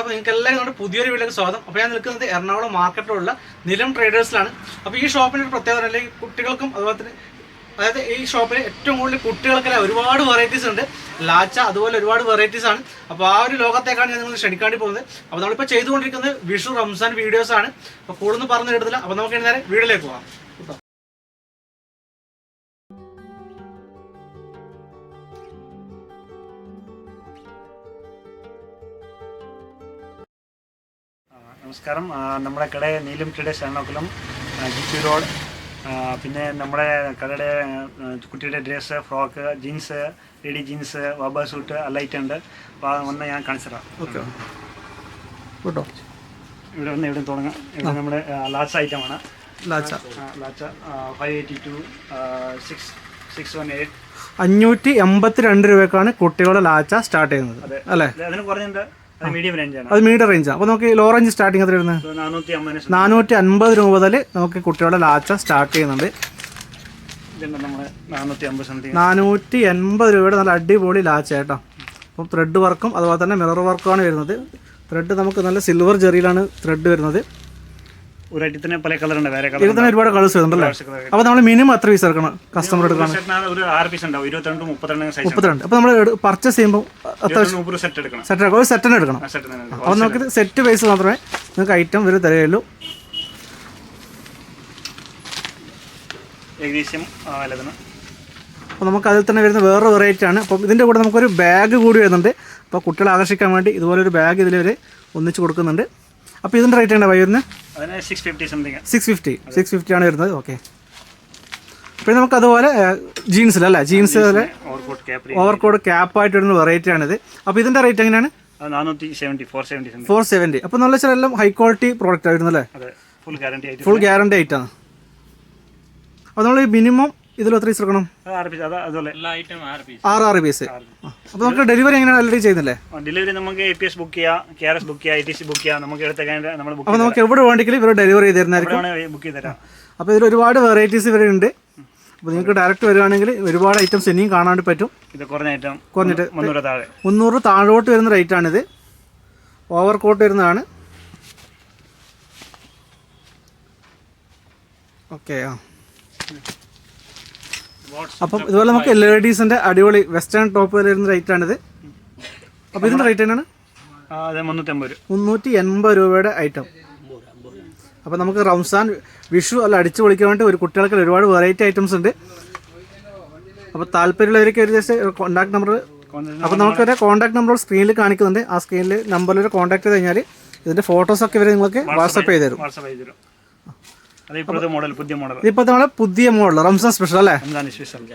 അപ്പോൾ നിങ്ങൾക്ക് എല്ലാവരും കൊണ്ട് പുതിയൊരു വീട്ടിലേക്ക് സ്വാഗതം. അപ്പോൾ ഞാൻ നിൽക്കുന്നത് എറണാകുളം മാർക്കറ്റിലുള്ള നിലം ട്രേഡേഴ്സിലാണ്. അപ്പോൾ ഈ ഷോപ്പിൻ്റെ ഒരു പ്രത്യേകത അല്ലെങ്കിൽ കുട്ടികൾക്കും അതുപോലെ തന്നെ അതായത് ഈ ഷോപ്പിൽ ഏറ്റവും കൂടുതൽ കുട്ടികൾക്കെല്ലാം ഒരുപാട് വെറൈറ്റീസ് ഉണ്ട്. ലാച്ച അതുപോലെ ഒരുപാട് വെറൈറ്റീസ് ആണ്. അപ്പോൾ ആ ഒരു ലോകത്തേക്കാണ് ഞാൻ നിങ്ങൾ ക്ഷണിക്കാണ്ടി പോകുന്നത്. അപ്പോൾ നമ്മളിപ്പോൾ ചെയ്തുകൊണ്ടിരിക്കുന്നത് വിഷു റംസാൻ വീഡിയോസാണ്. അപ്പോൾ കൂടുതൽ പറഞ്ഞു കിട്ടുന്നില്ല. അപ്പോൾ നമുക്ക് നേരെ വീഡിയോയിലേക്ക് പോകാം. നമസ്കാരം. നമ്മുടെ കട Neelam traders Ernakulam GP road. പിന്നെ നമ്മുടെ കടയുടെ കുട്ടിയുടെ dress, frock, jeans, lady jeans, വബ സൂട്ട് എല്ലാം ഐറ്റം ഉണ്ട്. അപ്പോൾ വന്ന് ഞാൻ കാണിച്ചു തരാം. ഓക്കെ കേട്ടോ. ഇവിടെ വന്ന് ഇവിടെ തുടങ്ങാം. ഇവിടെ നമ്മുടെ ലാച്ച ഐറ്റമാണ്. ലാച്ച 582 618 582 രൂപയ്ക്കാണ് കുട്ടികളുടെ ലാച്ച സ്റ്റാർട്ട് ചെയ്യുന്നത് അല്ലേ? അതിന് കുറഞ്ഞുണ്ട്. അത് മീഡിയം റേഞ്ചാണ്. അത് മീഡിയം റേഞ്ചാണ്. അപ്പോൾ നമുക്ക് ലോ റേഞ്ച് സ്റ്റാർട്ടിങ് എത്ര വരുന്നത്? 450 രൂപ മുതൽ നമുക്ക് കുട്ടികളുടെ ലാച്ച സ്റ്റാർട്ട് ചെയ്യുന്നുണ്ട്. 480 രൂപയുടെ നല്ല അടിപൊളി ലാച്ച കേട്ടോ. അപ്പം ത്രെഡ് വർക്കും അതുപോലെ തന്നെ മിറർ വർക്കുമാണ് വരുന്നത്. ത്രെഡ് നമുക്ക് നല്ല സിൽവർ ജെറിയിലാണ് ത്രെഡ് വരുന്നത്. ഇതിന് പല കളറുണ്ട്, വേറെ ഇതിൽ തന്നെ ഒരുപാട് കളേഴ്സ് വരുന്നുണ്ടല്ലേ? അപ്പോൾ നമ്മൾ മിനിമം എത്ര പീസ് എടുക്കണം കസ്റ്റമർ എടുക്കണം? ഒരു 6 പീസ് ഉണ്ടാവും. 22 32. അപ്പോൾ നമ്മൾ പർച്ചേസ് ചെയ്യുമ്പോൾ സെറ്റ് എടുക്കണം. ഒരു സെറ്റിന് എടുക്കണം. അപ്പോൾ നമുക്ക് സെറ്റ് പൈസ മാത്രമേ നിങ്ങൾക്ക് ഐറ്റം വരെ തരുകയുള്ളൂ. ഏകദേശം അപ്പോൾ നമുക്ക് അതിൽ തന്നെ വരുന്ന വേറൊരു വെറൈറ്റി ആണ്. അപ്പോൾ ഇതിൻ്റെ കൂടെ നമുക്കൊരു ബാഗ് കൂടി വരുന്നുണ്ട്. അപ്പോൾ കുട്ടികളെ ആകർഷിക്കാൻ വേണ്ടി ഇതുപോലൊരു ബാഗ് ഇതിൽ വരെ ഒന്നിച്ച് കൊടുക്കുന്നുണ്ട്. അപ്പോൾ ഇതിൻ്റെ റേറ്റ് ആണ് വരുന്നത് 650 ആണ് വരുന്നത്. ഓക്കെ. പിന്നെ നമുക്ക് അതുപോലെ ജീൻസിലല്ലേ, ജീൻസ് പോലെ ഓവർകോട്ട് ക്യാപ്പായിട്ട് വരുന്ന വെറൈറ്റി ആണിത്. അപ്പോൾ ഇതിൻ്റെ റേറ്റ് എങ്ങനെയാണ്? 470. അപ്പോൾ നല്ല ചില എല്ലാം ഹൈ ക്വാളിറ്റി പ്രോഡക്റ്റ് ആയിരുന്നല്ലേ? ഫുൾ ഗ്യാരണ്ടി ആയിട്ടാണ്. അപ്പോൾ നമ്മൾ മിനിമം ഇതിൽ എത്ര പീസ് എടുക്കണം? 6 പീസ്. അപ്പോൾ നമുക്ക് ഡെലിവറി എങ്ങനെയാണ് ഓൾറെഡി ചെയ്യുന്നില്ലേ? ഡെലിവറി നമുക്ക് APS ബുക്ക് ചെയ്യാം, KRS ബുക്ക് ചെയ്യാം, ITC ബുക്ക് ചെയ്യാം. നമുക്ക് അപ്പോൾ നമുക്ക് എവിടെ വേണമെങ്കിലും ഇവർ ഡെലിവറി ചെയ്ത് തരുന്നതായിരിക്കും. ബുക്ക് ചെയ്ത് തരാം. അപ്പോൾ ഇതിൽ ഒരുപാട് വെറൈറ്റീസ് ഇവരെ ഉണ്ട്. അപ്പോൾ നിങ്ങൾക്ക് ഡയറക്റ്റ് വരികയാണെങ്കിൽ ഒരുപാട് ഐറ്റംസ് ഇനിയും കാണാൻ പറ്റും. ഇത് കുറഞ്ഞിട്ട് 300 താഴോട്ട് വരുന്ന റേറ്റാണിത്. ഓവർ കോട്ട് വരുന്നതാണ്. ഓക്കെ. അപ്പം ഇതുപോലെ നമുക്ക് ലേഡീസിൻ്റെ അടിപൊളി വെസ്റ്റേൺ ടോപ്പ് വരുന്ന റേറ്റാണിത്. അപ്പോൾ ഇതിൻ്റെ റേറ്റ് തന്നെയാണ് 380 രൂപയുടെ ഐറ്റം. അപ്പോൾ നമുക്ക് റംസാൻ വിഷു അല്ല അടിച്ചു പൊളിക്കാൻ വേണ്ടി ഒരു കുട്ടികൾക്ക് ഒരുപാട് വെറൈറ്റി ഐറ്റംസ് ഉണ്ട്. അപ്പോൾ താല്പര്യമുള്ളവർക്ക് ഒരു ജസ്റ്റ് കോൺടാക്ട് നമ്പർ, അപ്പോൾ നമുക്കൊരു കോൺടാക്ട് നമ്പർ സ്ക്രീനിൽ കാണിക്കുന്നുണ്ട്. ആ സ്ക്രീനിൽ നമ്പറിൽ കോൺടാക്ട് ചെയ്ത് കഴിഞ്ഞാൽ ഇതിൻ്റെ ഫോട്ടോസൊക്കെ ഇവർ നിങ്ങൾക്ക് വാട്സപ്പ് ചെയ്ത് തരും. ഇപ്പോൾ നമ്മളെ പുതിയ മോഡൽ റംസാൻ സ്പെഷ്യൽ അല്ലേ?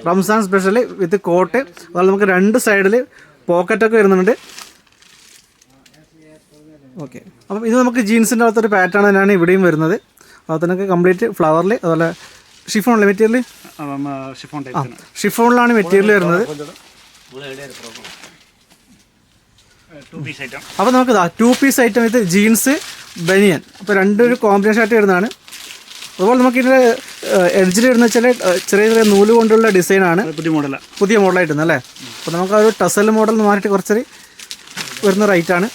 റംസാൻ സ്പെഷ്യൽ വിത്ത് കോട്ട്. അതുപോലെ നമുക്ക് 2 സൈഡിൽ പോക്കറ്റൊക്കെ വരുന്നുണ്ട്. ഓക്കെ. അപ്പം ഇത് നമുക്ക് ജീൻസിൻ്റെ അകത്തൊരു പാറ്റേൺ തന്നെയാണ് ഇവിടെയും വരുന്നത്. അതുപോലെ തന്നെ കംപ്ലീറ്റ് ഫ്ലവറിൽ അതുപോലെ ഷിഫോണിലെ മെറ്റീരിയൽ ഷിഫോണിലാണ് മെറ്റീരിയൽ വരുന്നത്. അപ്പോൾ നമുക്ക് 2 പീസ് ഐറ്റം ഇത് ജീൻസ് ബനിയൻ. അപ്പോൾ രണ്ടൊരു കോമ്പിനേഷൻ ആയിട്ട് വരുന്നതാണ്. അതുപോലെ നമുക്ക് ഇതിൻ്റെ എഡ്ജിൽ വരുന്ന വെച്ചാൽ ചെറിയ ചെറിയ നൂല് കൊണ്ടുള്ള ഡിസൈനാണ്. പുതിയ മോഡലായിട്ടുണ്ട് അല്ലേ? അപ്പോൾ നമുക്ക് ആ ഒരു ടസൽ മോഡൽ മാറിയിട്ട് കുറച്ചൊരു വരുന്ന റേറ്റാണ്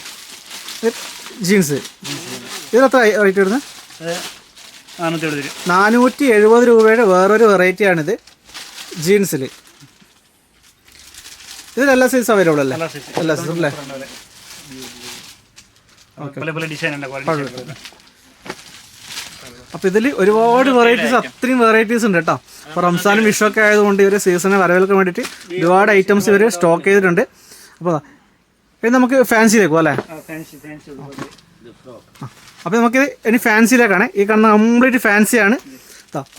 ജീൻസ്. ഇതിനെത്ര റേറ്റ് വരുന്നത്? 470 രൂപയുടെ വേറൊരു വെറൈറ്റിയാണിത് ജീൻസിൽ. ഇതിൽ എല്ലാ സൈസ് അവൈലബിൾ അല്ലേ? എല്ലാ സൈസും അല്ലേ? അപ്പോൾ ഇതിൽ ഒരുപാട് വെറൈറ്റീസ്, അത്രയും വെറൈറ്റീസ് ഉണ്ട് കേട്ടോ. അപ്പോൾ റംസാനും വിഷുവൊക്കെ ആയതുകൊണ്ട് ഇവർ സീസണെ വരവേൽക്കാൻ വേണ്ടിയിട്ട് ഒരുപാട് ഐറ്റംസ് ഇവർ സ്റ്റോക്ക് ചെയ്തിട്ടുണ്ട്. അപ്പോൾ ഇത് നമുക്ക് ഫാൻസിയിലേക്കും അല്ലേ? അപ്പോൾ നമുക്ക് ഇനി ഫാൻസിയിലേക്കാണ്. ഈ കാണുന്ന കംപ്ലീറ്റ് ഫാൻസിയാണ്.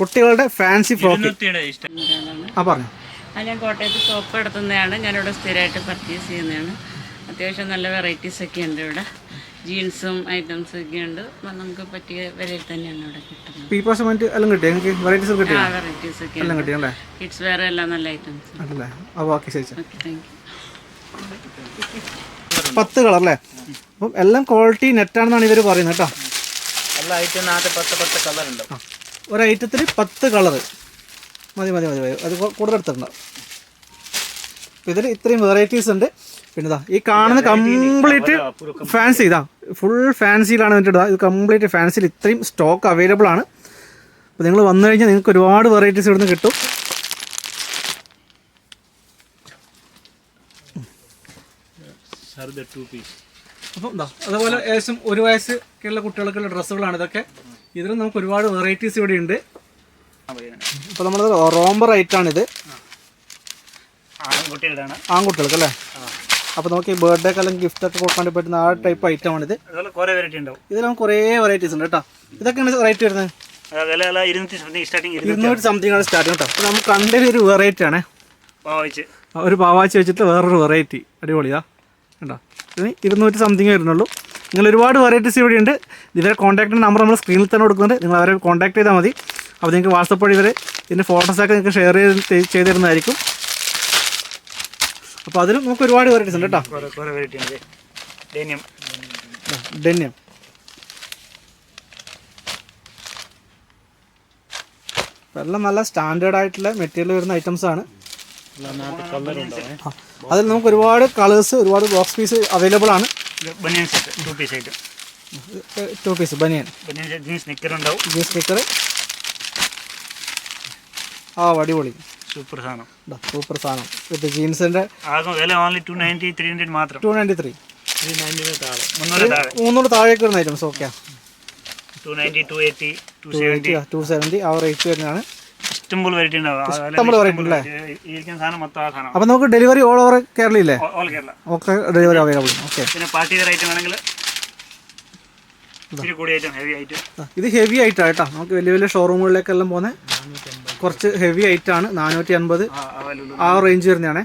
കുട്ടികളുടെ ഫാൻസി ഫ്രോക്ക്. പറഞ്ഞു. ഞാൻ കോട്ടയത്ത് ഷോപ്പ് നടത്തുന്നതാണ്. ഞാനിവിടെ സ്ഥിരമായിട്ട് പർച്ചേസ് ചെയ്യുന്നതാണ്. അത്യാവശ്യം നല്ല വെറൈറ്റീസ് ഒക്കെ ഉണ്ട് ഇവിടെ. ജീൻസും ഐറ്റംസ് ഒക്കെ ഉണ്ട്. നമുക്ക് പറ്റിയ വിലയിൽ തന്നെയാണ് ഇവിടെ കിട്ടുന്നത്. എല്ലാം കിട്ടിയ വെറൈറ്റീസ് ഒക്കെ എല്ലാം കിട്ടിയല്ലേ? കിഡ്സ് വെയർ എല്ലാം നല്ല ഐറ്റംസ്. ഓക്കെ, ശരി. 10 കളർ അല്ലേ? അപ്പം എല്ലാം ക്വാളിറ്റി നെറ്റാണെന്നാണ് ഇവർ പറയുന്നത് കേട്ടോ. ഒരു ഐറ്റത്തിൽ 10 കളറ് മതി. അത് കൂടുതൽ എടുത്തിട്ടുണ്ടാവും. അപ്പോൾ ഇതിൽ ഇത്രയും വെറൈറ്റീസ് ഉണ്ട്. പിന്നെ ഇതാ ഈ കാണുന്ന കംപ്ലീറ്റ് ഫാൻസി. ഫുൾ ഫാൻസിയിലാണ് ഇതിൻ്റെ ഇത് കംപ്ലീറ്റ് ഫാൻസിയിൽ ഇത്രയും സ്റ്റോക്ക് അവൈലബിൾ ആണ്. അപ്പോൾ നിങ്ങൾ വന്നു കഴിഞ്ഞാൽ നിങ്ങൾക്ക് ഒരുപാട് വെറൈറ്റീസ് ഇവിടുന്ന് കിട്ടും. അപ്പം എന്താ അതുപോലെ ഏകദേശം 1 വയസ്സൊക്കെയുള്ള കുട്ടികൾക്കുള്ള ഡ്രസ്സുകളാണ് ഇതൊക്കെ. ഇതിലും നമുക്ക് ഒരുപാട് വെറൈറ്റീസ് ഇവിടെ ഉണ്ട്. അപ്പോൾ നമ്മളത് റോംബർ ഐറ്റാണിത്, ആൺകുട്ടികൾക്ക് അല്ലേ. അപ്പോൾ നമുക്ക് ഈ ബർത്ത്ഡേക്ക് അല്ലെങ്കിൽ ഗിഫ്റ്റൊക്കെ കൊടുക്കാൻ പറ്റുന്ന ആ ടൈപ്പ് ഐറ്റമാണിത്. ഇതിൽ നമുക്ക് കുറേ വെറൈറ്റീസ് ഉണ്ട് കേട്ടോ. ഇതൊക്കെയാണ് റേറ്റ് വരുന്നത് 200 സംതിങ് ആണ് സ്റ്റാർട്ടിങ് കേട്ടോ. അപ്പോൾ നമുക്ക് കണ്ടൊരു ഒരു വെറൈറ്റി ആണ്, ഒരു പാവാച്ചി വെച്ചിട്ട് വേറൊരു വെറൈറ്റി അടിപൊളിയാ കേട്ടോ. ഇതിന് 200 സംതിങ് വരുന്നുള്ളൂ. നിങ്ങൾ ഒരുപാട് വെറൈറ്റീസ് ഇവിടെ ഉണ്ട്. ഇവരെ കോൺടാക്ട് നമ്പർ നമ്മൾ സ്ക്രീനിൽ തന്നെ കൊടുക്കുന്നുണ്ട്. നിങ്ങൾ അവരെ കോൺടാക്ട് ചെയ്താൽ മതി. അപ്പോൾ നിങ്ങൾക്ക് വാട്സപ്പ് വഴി ഇവർ ഇതിൻ്റെ ഫോട്ടോസൊക്കെ നിങ്ങൾക്ക് ഷെയർ ചെയ്ത് തരുന്നതായിരിക്കും. അപ്പോൾ അതിലും നമുക്ക് ഒരുപാട് വെറൈറ്റീസ് ഉണ്ട് കേട്ടോ. ഡെനിയം എല്ലാം നല്ല സ്റ്റാൻഡേർഡ് ആയിട്ടുള്ള മെറ്റീരിയൽ വരുന്ന ഐറ്റംസ് ആണ്. അതിൽ നമുക്ക് ഒരുപാട് കളേഴ്സ്, ഒരുപാട് ബോക്സ് പീസ് അവൈലബിൾ ആണ്. 2 പീസ് ബനിയൻ, ജീൻസ് നിക്കർ. ആ അടിപൊളി സൂപ്പർ സാധനം വിത്ത് ജീൻസിന്റെ 293 മാത്രം. 293 300 താഴേക്ക് വരുന്ന ഐറ്റംസ്. ഓക്കെ 290 280 270 270 ആ റേറ്റ് വരുന്നതാണ്. ഇഷ്ടംപോലെ വെറൈറ്റി ഉണ്ടാവും. അപ്പോൾ നമുക്ക് ഡെലിവറി ഓൾ ഓവർ കേരള ഇല്ലേ? All Kerala okay delivery available. Okay പിന്നെ പാർട്ടി വെയർ ഐറ്റം ആണെങ്കിൽ ഇത് ഹെവി ആയിട്ടാണ് കേട്ടോ. നമുക്ക് വലിയ വലിയ ഷോറൂമുകളിലേക്കെല്ലാം പോകുന്നത് കുറച്ച് ഹെവി ആയിട്ടാണ്. 450 ആ റേഞ്ച് വരുന്നതാണ്.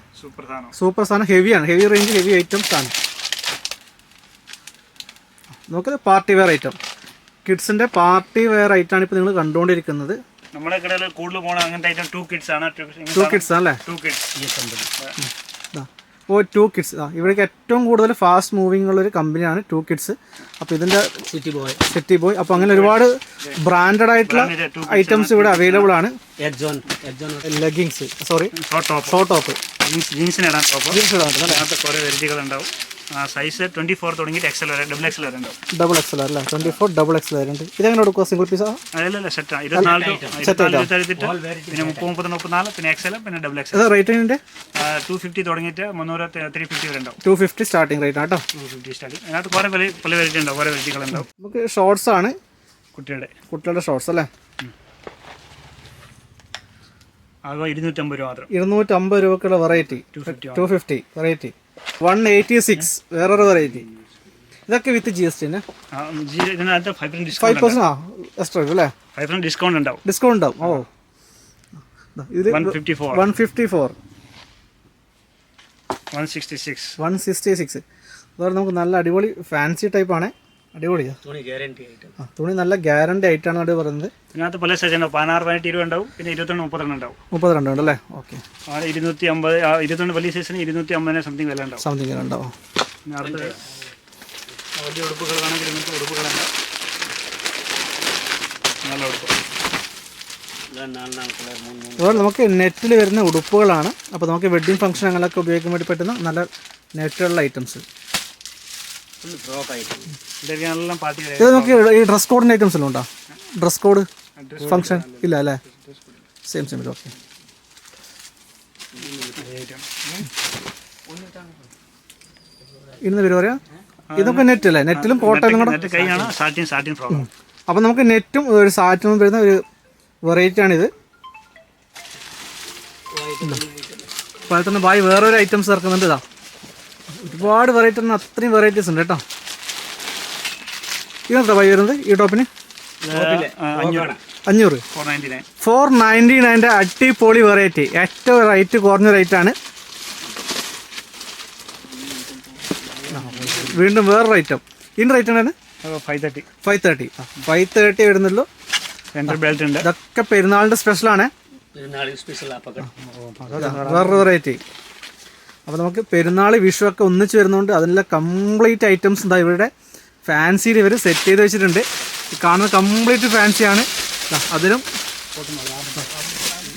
സൂപ്പർ സാധനം, ഹെവിയാണ്, ഹെവി റേഞ്ച് ഹെവി ഐറ്റംസ് ആണ്. നമുക്ക് പാർട്ടി വെയർ ഐറ്റം, കിഡ്സിൻ്റെ പാർട്ടി വെയർ ഐറ്റമാണ് ഇപ്പോൾ നിങ്ങൾ കണ്ടുകൊണ്ടിരിക്കുന്നത്. നമ്മുടെ കടയിൽ കൂടുതൽ പോകണ അങ്ങനത്തെ ഐറ്റം 2 കിഡ്സ് ആണ്. 2 കിഡ്സ് ആണല്ലേ? 2 കിഡ്സ്. ഓ 2 കിഡ്സ്. ഇവിടേക്ക് ഏറ്റവും കൂടുതൽ ഫാസ്റ്റ് മൂവിങ് ഉള്ളൊരു കമ്പനിയാണ് 2 കിഡ്സ്. അപ്പോൾ ഇതിൻ്റെ സിറ്റി ബോയ്. അപ്പോൾ അങ്ങനെ ഒരുപാട് ബ്രാൻഡഡ് ആയിട്ടുള്ള ഐറ്റംസ് ഇവിടെ അവൈലബിൾ ആണ്. ലെഗിങ്സ്, സോറി ഷോർട്ട് ടോപ്പ്, ജീൻസിന് ഇടാൻ കുറേ വെറൈറ്റികൾ ഉണ്ടാവും. സൈസ് 24 തുടങ്ങിയിട്ട് XL വരെ, XXL വരെ ഉണ്ടാവും. XXL അല്ലേ? 24 XXL വരെ ഉണ്ട്. ഇതെങ്ങനെ കൊടുക്കുക? സിംഗിൾ പീസാ? അല്ലല്ല, സെറ്റാണ്. 24 പിന്നെ 30 34 പിന്നെ XL പിന്നെ XXL. റേറ്റ് എങ്ങനെ? 250 തുടങ്ങിയിട്ട് 300 350 വരെ ഉണ്ടാവും. 250 സ്റ്റാർട്ടിംഗ് റേറ്റ് ആട്ടോ. 250 സ്റ്റാർട്ടിംഗ്. അതിനകത്ത് കുറേ പല വെറൈറ്റി ഉണ്ടാവും, കുറേ വെറൈറ്റികൾ ഉണ്ടാവും. നമുക്ക് ഷോർട്സ് ആണ്, കുട്ടികളുടെ ഷോർട്സ് അല്ലേ? ആകെ 250 രൂപ മാത്രം. 250 രൂപക്കുള്ള വെറൈറ്റി. 250 വെറൈറ്റി. 186 വേറൊരു വെറൈറ്റി. ഇതൊക്കെ വിത്ത് GST തന്നെ. 5% എക്സ്ട്രാ അല്ലേ? 5% ഡിസ്കൗണ്ട് ഉണ്ടാവും. ഡിസ്കൗണ്ട് ഉണ്ടാവും. ഓ ഇത് 154 166. അതുപോലെ നമുക്ക് നല്ല അടിപൊളി ഫാൻസി ടൈപ്പാണ്. അടിപൊളിയാണ്. തുണി നല്ല ഗ്യാരണ്ടി ആയിട്ടാണ് അവിടെ പറയുന്നത്. ഇതിനകത്ത് പല സൈസ് ഉണ്ടാവും. 16 18 20 ഉണ്ടാവും. പിന്നെ 21 32 ഉണ്ടാവും. 32 ഉണ്ട് അല്ലേ? ഓക്കെ. 250 22 വലിയ സൈസിന് 250 സംതിങ് വില ഉണ്ടാവും. സംതിങ് ഉണ്ടാവും. പിന്നെ അടുത്ത വലിയ ഉടുപ്പുകൾ വേണമെങ്കിൽ ഇങ്ങനത്തെ ഉടുപ്പുകളുണ്ട്. നല്ല ഉടുപ്പ്. അതുപോലെ നമുക്ക് നെറ്റിൽ വരുന്ന ഉടുപ്പുകളാണ്. അപ്പോൾ നമുക്ക് വെഡ്ഡിങ് ഫംഗ്ഷൻ അങ്ങനെയൊക്കെ ഉപയോഗിക്കാൻ വേണ്ടി പറ്റുന്ന നല്ല നെറ്റുള്ള ഐറ്റംസ്. ഇത് നമുക്ക് ഈ ഡ്രസ് കോഡിൻ്റെ ഐറ്റംസ് എല്ലാം ഉണ്ടോ? ഡ്രസ് കോഡ് ഫംഗ്ഷൻ ഇല്ല അല്ലേ? Same okay. ഇന്ന് പേര് പറയാം. ഇതൊക്കെ നെറ്റ് അല്ലേ? നെറ്റിലും കോട്ടയിലും കൂടെ. അപ്പം നമുക്ക് നെറ്റും ഒരു സാറ്റിനും വരുന്ന ഒരു വെറൈറ്റിയാണിത്. അതുപോലെ തന്നെ ബായ് വേറൊരു ഐറ്റംസ് ഇറക്കുന്നുണ്ട്. ഇതാ ഒരുപാട് വെറൈറ്റി ആണ്, അത്രയും വെറൈറ്റീസ് ഉണ്ട് കേട്ടോ. ഇതെന്താ ബായ് വരുന്നത് ഈ ടോപ്പിന്? 500 499 അടിപൊളി വെറൈറ്റി. ഏറ്റവും റേറ്റ് കുറഞ്ഞ റേറ്റാണ്. വീണ്ടും വേറൊരു ഐറ്റം. ഇതിൻ്റെ റേറ്റ് ആണ് 530 വരുന്നുള്ളൂ. ഇതൊക്കെ പെരുന്നാളിൻ്റെ സ്പെഷ്യലാണ്. വേറൊരു വെറൈറ്റി. അപ്പോൾ നമുക്ക് പെരുന്നാൾ വിഷു ഒക്കെ ഒന്നിച്ച് വരുന്നതുകൊണ്ട് അതിനുള്ള കംപ്ലീറ്റ് ഐറ്റംസ് എന്താ ഇവിടെ ഫാൻസിയിൽ ഇവർ സെറ്റ് ചെയ്ത് വെച്ചിട്ടുണ്ട്. കാണുന്നത് കംപ്ലീറ്റ് ഫാൻസിയാണ്. അതിലും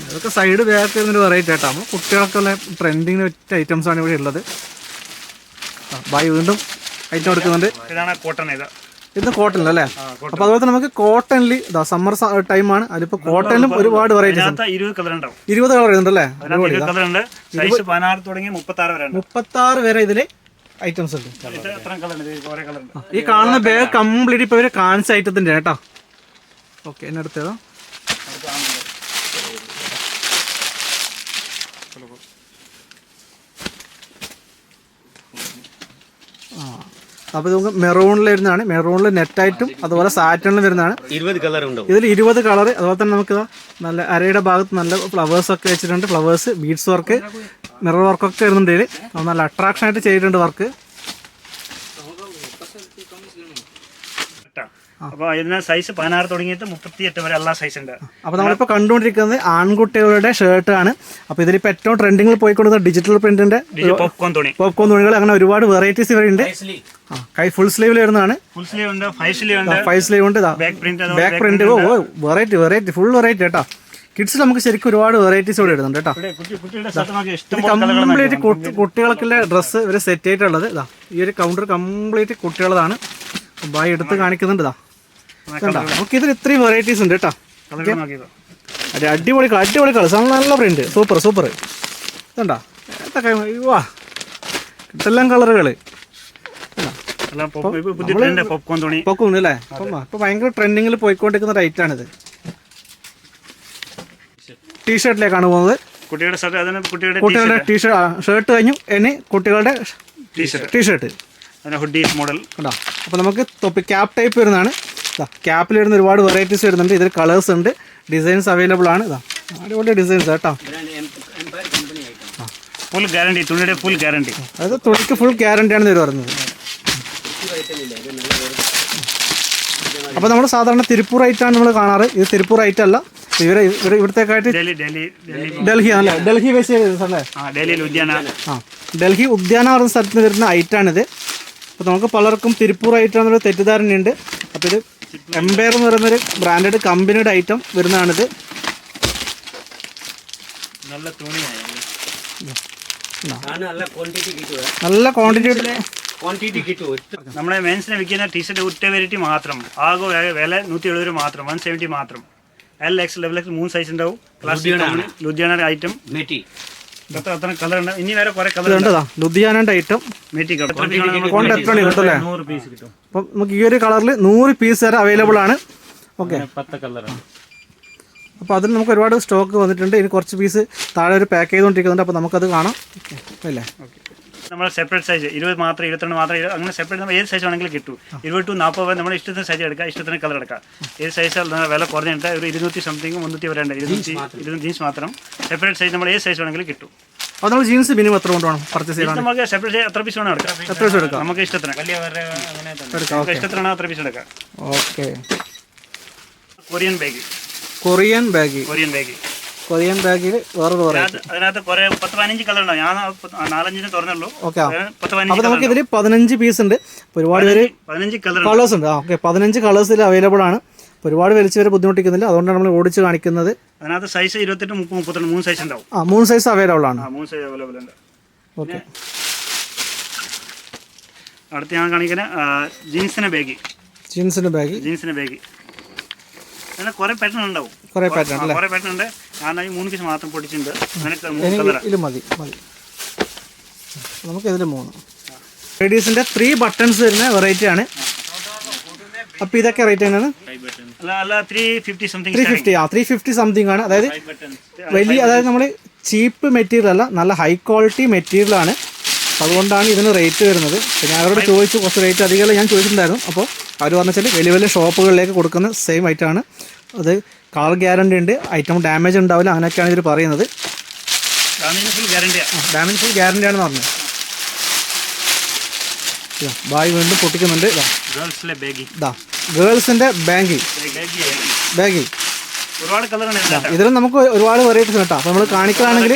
ഇതൊക്കെ സൈഡ് ബാക്ക് വരുന്നൊരു വെറൈറ്റി ആയിട്ടാണ്. കുട്ടികൾക്കുള്ള ട്രെൻഡിങ്ങിന് പറ്റിയ ഐറ്റംസാണ് ഇവിടെ ഉള്ളത്. ബായ് വീണ്ടും ഐറ്റം എടുക്കുന്നുണ്ട്. ഇതാണ് കോട്ടൺ. ഇത് കോട്ടണിൽ അല്ലേ? അപ്പോൾ അതുപോലെ തന്നെ നമുക്ക് കോട്ടണിൽ ഇതാ സമ്മർ ടൈമാണ്, അതിലിപ്പോൾ കോട്ടണിലും ഒരുപാട് വെറൈറ്റീസ് 20 കളർ ഉണ്ടാവും. 20 കളർ ഉണ്ടല്ലേ? 20 കളർ ഉണ്ട്. സൈസ് 16 തുടങ്ങി 36 വരെ ഉണ്ട്. 36 വരെ ഇതിൽ ഐറ്റംസ് ഉണ്ട്. കളർ. ഈ കാണുന്ന ബാഗ് കംപ്ലീറ്റ് ഇപ്പോൾ ഇവർ കാണിച്ച ഐറ്റത്തിൻ്റെ കേട്ടോ. ഓക്കെ, എന്നെ അടുത്തേതാ? അപ്പോൾ ഇത് നമുക്ക് മെറൂണിൽ വരുന്നതാണ്. മെറൂണിൽ നെറ്റായിട്ടും അതുപോലെ സാറ്റണിലും വരുന്നതാണ്. 20 കളർ ഉണ്ടാവും. ഇതിൽ 20 കളർ. അതുപോലെ തന്നെ നമുക്ക് നല്ല അരയുടെ ഭാഗത്ത് നല്ല ഫ്ലവേഴ്സ് ഒക്കെ വെച്ചിട്ടുണ്ട്. ഫ്ലവേഴ്സ്, ബീഡ്സ് വർക്ക്, മിറർ വർക്കൊക്കെ വരുന്നുണ്ട്. ഇതിൽ നല്ല അട്രാക്ഷൻ ആയിട്ട് ചെയ്തിട്ടുണ്ട് വർക്ക്. അപ്പോൾ ഇതിന് സൈസ് 16 തുടങ്ങിയിട്ട് 38 വരെ എല്ലാ സൈസ് ഉണ്ട്. അപ്പോൾ നമ്മളിപ്പോൾ കണ്ടുകൊണ്ടിരിക്കുന്നത് ആൺകുട്ടികളുടെ ഷർട്ടാണ്. അപ്പോൾ ഇതിലിപ്പോൾ ഏറ്റവും ട്രെൻഡിങ്ങിൽ പോയിക്കൊണ്ടിരുന്ന ഡിജിറ്റൽ പ്രിന്റിന്റെ പോപ്കോൺ തുണികൾ, അങ്ങനെ ഒരുപാട് വെറൈറ്റീസ് ഇവരുണ്ട്. കൈ ഫുൾ സ്ലീവിൽ വരുന്നതാണ്. ഫുൾ സ്ലീവ് ഉണ്ട്, 5 സ്ലീവ് ഉണ്ട്, 5 സ്ലീവ് ഉണ്ട്. Back print variety full variety കേട്ടോ. കിഡ്സിൽ നമുക്ക് ശരിക്കും ഒരുപാട് വെറൈറ്റീസ് ഇവിടെ ഇടുന്നുണ്ട് കേട്ടോ. കംപ്ലീറ്റ് കുട്ടികൾക്കുള്ള ഡ്രസ്സ് ഇവർ സെറ്റ് ആയിട്ടുള്ളത്. ഇതാ ഈ ഒരു കൗണ്ടർ കംപ്ലീറ്റ് കുട്ടികളതാണ്. ബായ് എടുത്ത് കാണിക്കുന്നുണ്ട്. ഇതാ നമുക്ക് ഇതിൽ ഇത്രയും വെറൈറ്റീസ് ഉണ്ട് കേട്ടോ. അടിപൊളി കളർ, നല്ല പ്രിന്റ്, സൂപ്പർ. ഇതുണ്ടാ എന്തൊക്കെ വാ ഇതെല്ലാം കളറുകൾ പൊക്കും അല്ലേ? ഇപ്പൊ ഭയങ്കര ട്രെൻഡിങ്ങിൽ പോയിക്കൊണ്ടിരിക്കുന്ന റൈറ്റാണിത്. ടീഷർട്ടിലേക്കാണ് പോകുന്നത്. കുട്ടികളുടെ ഷർട്ട് കഴിഞ്ഞു, ഇനി കുട്ടികളുടെ ടീഷർട്ട് മോഡൽ. അപ്പോൾ നമുക്ക് തൊപ്പി ക്യാപ്പ് ടൈപ്പ് വരുന്നതാണ്. ക്യാപ്പിൽ വരുന്ന ഒരുപാട് വെറൈറ്റീസ് വരുന്നുണ്ട്. ഇതിൽ കളേഴ്സ് ഉണ്ട്, ഡിസൈൻസ് അവൈലബിൾ ആണ്. ഇതാ അടിപൊളി ഡിസൈൻസ് കേട്ടോ. ഫുൾ ഗ്യാരണ്ടി, തുണിയുടെ ഫുൾ ഗ്യാരണ്ടി. അതായത് തുണിക്ക് ഫുൾ ഗ്യാരണ്ടിയാണ് ഇവർ പറയുന്നത്. അപ്പോൾ നമ്മൾ സാധാരണ തിരുപ്പൂർ ഐറ്റാണ് നമ്മൾ കാണാറ്. ഇത് തിരുപ്പൂർ ഐറ്റം അല്ല. ഇവിടത്തേക്കായിട്ട് ഡൽഹി ആണല്ലേ? ഡൽഹി ബേസ് അല്ലേ? ഡൽഹി ഉദ്യാന പറയുന്ന സ്ഥലത്ത് വരുന്ന ഐറ്റാണിത്. അപ്പോൾ നമുക്ക് പലർക്കും തിരുപ്പൂർ ഐറ്റാണെന്നൊരു തെറ്റിദ്ധാരണയുണ്ട്. അപ്പോൾ ഇത് എംപയർ എന്ന് പറയുന്നൊരു ബ്രാൻഡഡ് കമ്പനിയുടെ ഐറ്റം വരുന്നതാണിത്. നല്ല തുണിയാണ്, നല്ല ക്വാണ്ടിറ്റി കിട്ടും. നമ്മളെ മെൻസിനെ വിൽക്കുന്ന ടീഷർട്ട് ഒറ്റ വെറൈറ്റി മാത്രം. ആകെ വില 170 മാത്രം, 170 മാത്രം. LXL, LXL 3 സൈസ് ഉണ്ടാവും. ലുധിയാന ഐറ്റം. അത്ര കളർ ഉണ്ട്. ഇനി വേറെ കുറെ കളർ ഉണ്ട്. ലുധിയാനയുടെ ഐറ്റം കിട്ടും. അപ്പം നമുക്ക് ഈ ഒരു കളറിൽ 100 പീസ് വരെ അവൈലബിൾ ആണ്. Okay, 10 colour. അപ്പോൾ അതിൽ നമുക്ക് ഒരുപാട് സ്റ്റോക്ക് വന്നിട്ടുണ്ട്. ഇനി കുറച്ച് പീസ് താഴെ ഒരു പാക്ക് ചെയ്തുകൊണ്ടിരിക്കുന്നുണ്ട്. അപ്പോൾ നമുക്കത് കാണാം. അല്ലേ? നമ്മൾ സെപ്പറേറ്റ് സൈസ് 20 മാത്രം, 22 മാത്രം, അങ്ങനെ സെപ്പറേറ്റ് നമ്മൾ ഏത് സൈസ് വേണമെങ്കിലും കിട്ടും. 20 to 40 വരെ നമ്മുടെ ഇഷ്ടത്തിന് സൈസ് എടുക്കാം, ഇഷ്ടത്തിന് കളർ എടുക്കാം. ഏത് സൈസ് വില കുറഞ്ഞിട്ട് ഒരു 200 സംതിങ് 300 വരെ ഉണ്ട്. 200 ജീൻസ് മാത്രം. സെപ്പറേറ്റ് സൈസ് നമ്മൾ ഏത് സൈസ് വേണമെങ്കിലും കിട്ടും. അപ്പോൾ നമ്മൾ ജീൻസ് മിനിമം എത്ര കൊണ്ടുപോകണം പർച്ചേസ് ചെയ്യാൻ? നമുക്ക് സെപ്പറേറ്റ് എത്ര പീസ് വേണം എടുക്കാം. എത്ര പീസ് എടുക്കാം? നമുക്ക് ഇഷ്ടത്തിന് ഇഷ്ടത്തിനാണ് അത്ര പീസ് എടുക്കാം. ഓക്കെ. കൊറിയൻ ബാഗ് വേറൊരു അതിനകത്ത് കുറെ 10-15 കളർ ഉണ്ടാവും. ഞാൻ 4-5 തുറന്നുള്ളൂ. ഓക്കെ, അപ്പോൾ നമുക്ക് ഇതിൽ 15 പീസ് ഉണ്ട്. ഒരുപാട് പേര് 15 കളേഴ്സ് ഉണ്ട്. ഓക്കെ, 15 കളേഴ്സിൽ അവൈലബിൾ ആണ്. ഒരുപാട് വലിച്ചു വരെ ബുദ്ധിമുട്ടിക്കുന്നില്ല. അതുകൊണ്ടാണ് നമ്മൾ ഓടിച്ച് കാണിക്കുന്നത്. അതിനകത്ത് സൈസ് 28, 30, 32 3 സൈസ് ഉണ്ടാവും. 3 സൈസ് അവൈലബിൾ ആണ്. 3 സൈസ് അവൈലബിൾ ഉണ്ട്. ഓക്കെ, അടുത്ത് ഞാൻ കാണിക്കുന്ന ജീൻസിന്റെ ബാഗ്. അങ്ങനെ കുറെ പാറ്റേൺ ഉണ്ടാവും. കുറെ പാറ്റേൺ ഉണ്ട്. ഞാൻ 3 പീസ് മാത്രം പൊടിച്ചിട്ടുണ്ട്. ഇതിൽ മതി. നമുക്ക് ഇതിൽ 3 ലേഡീസിന്റെ 3 ബട്ടൺസ് വരുന്ന വെറൈറ്റി ആണ്. അപ്പോൾ ഇതൊക്കെ റേറ്റ് എങ്ങനെയാണ്? 350 സംതിങ് ആണ്. അതായത് നമ്മൾ ചീപ്പ് മെറ്റീരിയൽ അല്ല, നല്ല ഹൈ ക്വാളിറ്റി മെറ്റീരിയൽ ആണ്. അതുകൊണ്ടാണ് ഇതിന് റേറ്റ് വരുന്നത്. ഞാൻ അവരോട് ചോദിച്ചു, കുറച്ച് റേറ്റ് അധികം ഞാൻ ചോദിച്ചിട്ടുണ്ടായിരുന്നു. അപ്പോൾ അവർ പറഞ്ഞാൽ വലിയ ഷോപ്പുകളിലേക്ക് കൊടുക്കുന്ന സെയിം ഐറ്റമാണ്. അത് കളർ ഗ്യാരണ്ടി ഉണ്ട്, ഐറ്റം ഡാമേജ് ഉണ്ടാവില്ല, അങ്ങനെയൊക്കെയാണ് ഇവർ പറയുന്നത്. ഡാമേജ് ഫുൾ ഗ്യാരണ്ടിയാണെന്ന് പറഞ്ഞത്. ബായ് വീണ്ടും പൊട്ടിക്കുന്നുണ്ട്. ഗേൾസിന്റെ ബാഗി ഇതിലും നമുക്ക് ഒരുപാട് വെറൈറ്റീസ് കേട്ടോ. അപ്പോൾ നമ്മൾ കാണിക്കുകയാണെങ്കിൽ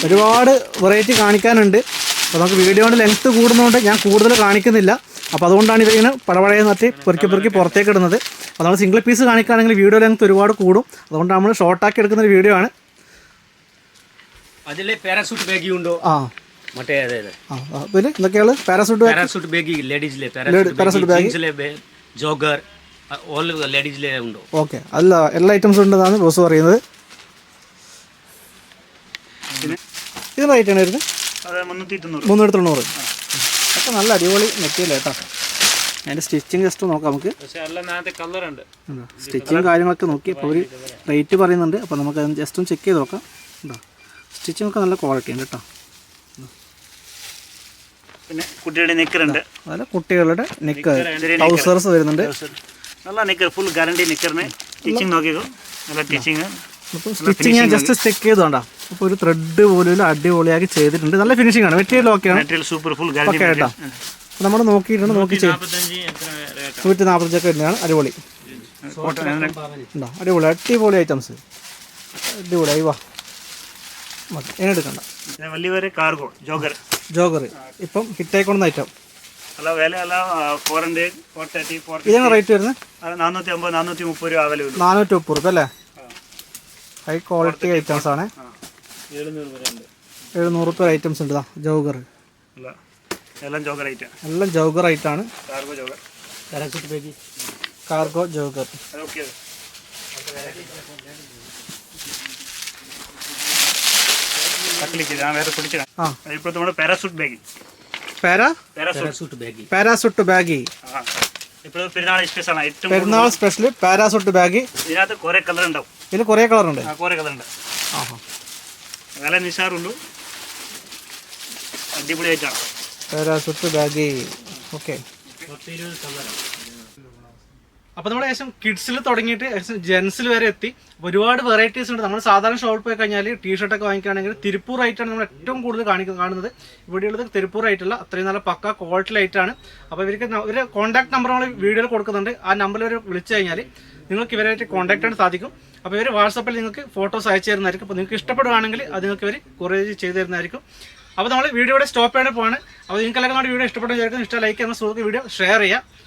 ഒരുപാട് വെറൈറ്റി കാണിക്കാനുണ്ട്. അപ്പോൾ നമുക്ക് വീഡിയോയുടെ ലെങ്ത്ത് കൂടുന്നതുകൊണ്ട് ഞാൻ കൂടുതൽ കാണിക്കുന്നില്ല. അപ്പോൾ അതുകൊണ്ടാണ് ഇതിങ്ങനെ പടപടയെ നട്ടി പെറുക്കി പുറത്തേക്ക് ഇടുന്നത്. അപ്പോൾ നമ്മൾ സിംഗിൾ പീസ് കാണിക്കുകയാണെങ്കിൽ വീഡിയോ ലെങ്ത്ത് ഒരുപാട് കൂടും. അതുകൊണ്ട് നമ്മൾ ഷോർട്ടാക്കി എടുക്കുന്ന ഒരു വീഡിയോ ആണ്. അതിലെ പാരാഷൂട്ട് ബാഗി ഉണ്ടോ? മറ്റേ അതെ അതെ പിന്നെ എന്തൊക്കെയാണ് പാരാസൂട്ട് പാരാസൂട്ട് ബാഗ് ലേഡീസിലെ പാരാസൂട്ട് ബാഗ് ജീൻസിലെ ജോഗർ ഓൾ ലേഡീസിലെ ഉണ്ടോ? ഓക്കെ, അല്ല എല്ലാ ഐറ്റംസും ഉണ്ടെന്നാണ് ബോസ് പറയുന്നത്. ഇത് റേറ്റാണ് വരുന്നത് അത് 390. 390. അപ്പോൾ നല്ല അടിപൊളി മെറ്റീരിയൽ കേട്ടോ. അതിൻ്റെ സ്റ്റിച്ചിങ് ജസ്റ്റ് നോക്കാം നമുക്ക്. സ്റ്റിച്ചിങ് കാര്യങ്ങളൊക്കെ നോക്കി അപ്പോൾ ഒരു റേറ്റ് പറയുന്നുണ്ട്. അപ്പോൾ നമുക്ക് അത് ജസ്റ്റ് ഒന്ന് ചെക്ക് ചെയ്ത് നോക്കാം. ഉണ്ടോ, സ്റ്റിച്ചിങ് ഒക്കെ നല്ല ക്വാളിറ്റി ഉണ്ട് കേട്ടോ. പിന്നെ കുട്ടിയുടെ നിക്കറുണ്ട്, അതുപോലെ കുട്ടികളുടെ നെക്ക് ട്രൗസേഴ്സ് വരുന്നുണ്ട്. നല്ല നിക്കർ, ഫുൾ ഗ്യാരണ്ടി നിക്കറിന്. സ്റ്റിച്ചിങ് നോക്കിക്കോ, നല്ല സ്റ്റിച്ചിങ്. അപ്പോൾ സ്റ്റിച്ചിങ് ഞാൻ ജസ്റ്റ് ചെക്ക് ചെയ്തോണ്ടാ. അപ്പോൾ ഒരു ത്രെഡ് പോലും അടിപൊളിയാക്കി ചെയ്തിട്ടുണ്ട്. നല്ല ഫിനിഷിംഗ് ആണ്, മെറ്റീരിയൽ ഓക്കെയാണ്. Material super, full guarantee okay കേട്ടോ. അപ്പോൾ നമ്മൾ നോക്കിയിട്ടുണ്ട്, നോക്കി ചെയ്യും. 145 തന്നെയാണ്. അടിപൊളി ഉണ്ടോ, അടിപൊളി അടിപൊളി ഐറ്റംസ്, അടിപൊളിയായി. വാ മതി, ഇനി എടുക്കണ്ട. വലിയ കാർഗോ ജോഗർ ഇപ്പം ഹിറ്റായിക്കൊണ്ടുന്ന ഐറ്റം. അല്ല വില അല്ല 400, 430, 450. ഇതാണ് റേറ്റ് വരുന്നത്. 450, 430 രൂപ വില വരും. 430 രൂപ അല്ലേ? ഹൈ ക്വാളിറ്റി ഐറ്റംസ് ആണ്. 700 രൂപ ഐറ്റംസ് ഉണ്ട്. ജോഗർ അല്ല എല്ലാം ജോഗർ ഐറ്റം, എല്ലാം ജോഗർ ആയിട്ടാണ്. Cargo jogger, cargo jogger. Okay. ഞാൻ വേറെ പിടിച്ചതാണ്. ഇപ്പോൾ നമ്മുടെ പാരാസൂട്ട് ബാഗ്, പാരാസൂട്ട് ബാഗ്. ഇപ്പോൾ പെരുന്നാൾ സ്പെഷ്യൽ ആണ്, ഏറ്റവും പെരുന്നാൾ സ്പെഷ്യൽ പാരാസൂട്ട് ബാഗ്. ഇതിനകത്ത് കുറേ കളർ ഉണ്ടാവും. ഇതിൽ കുറേ കളറുണ്ട്. കുറേ കളർ ഉണ്ട്. വില നിസാറുണ്ട്, അടിപൊളിയായിട്ടാണ് പാരാസൂട്ട് ബാഗ്. ഓക്കെ, അപ്പോൾ നമ്മൾ ഏകദേശം കിഡ്സിൽ തുടങ്ങിയിട്ട് ഏകദേശം ജെൻസിൽ വരെ എത്തി. ഒരുപാട് വെറൈറ്റീസ് ഉണ്ട്. നമ്മൾ സാധാരണ ഷോപ്പിൽ പോയി കഴിഞ്ഞാൽ ടീഷർട്ടൊക്കെ വാങ്ങിക്കുകയാണെങ്കിൽ തിരുപ്പൂർ ആയിട്ടാണ് നമ്മൾ ഏറ്റവും കൂടുതൽ കാണുന്നത്. ഇവിടെയുള്ളത് തിരുപ്പൂർ ആയിട്ടുള്ള അത്രയും നല്ല പക്ക ക്വാളിറ്റി ആയിട്ടാണ്. അപ്പോൾ ഇവർക്ക് ഒരു കോൺടാക്ട് നമ്പർ നമ്മൾ വീഡിയോയിൽ കൊടുക്കുന്നുണ്ട്. ആ നമ്പറിൽ അവർ വിളിച്ചു കഴിഞ്ഞാൽ നിങ്ങൾക്ക് ഇവരായിട്ട് കോൺടാക്ട് ചെയ്യാൻ സാധിക്കും. അപ്പോൾ ഇവർ വാട്സാപ്പിൽ നിങ്ങൾക്ക് ഫോട്ടോസ് അയച്ചു തരുന്നതായിരിക്കും. അപ്പോൾ നിങ്ങൾക്ക് ഇഷ്ടപ്പെടുകയാണെങ്കിൽ അത് നിങ്ങൾക്ക് ഇവർ കൊറിയർ ചെയ്ത് തരുന്നതായിരിക്കും. അപ്പോൾ നമ്മൾ വീഡിയോയുടെ സ്റ്റോപ്പ് ചെയ്യാൻ പോവാണ്. അപ്പോൾ നിങ്ങൾക്ക് എല്ലാവർക്കും നമ്മുടെ വീഡിയോ ഇഷ്ടപ്പെട്ടു വിചാരിക്കുന്നു. ഇഷ്ടം ലൈക്ക് ചെയ്യുന്ന സുഹൃത്തുക്കൾ വീഡിയോ ഷെയർ ചെയ്യുക.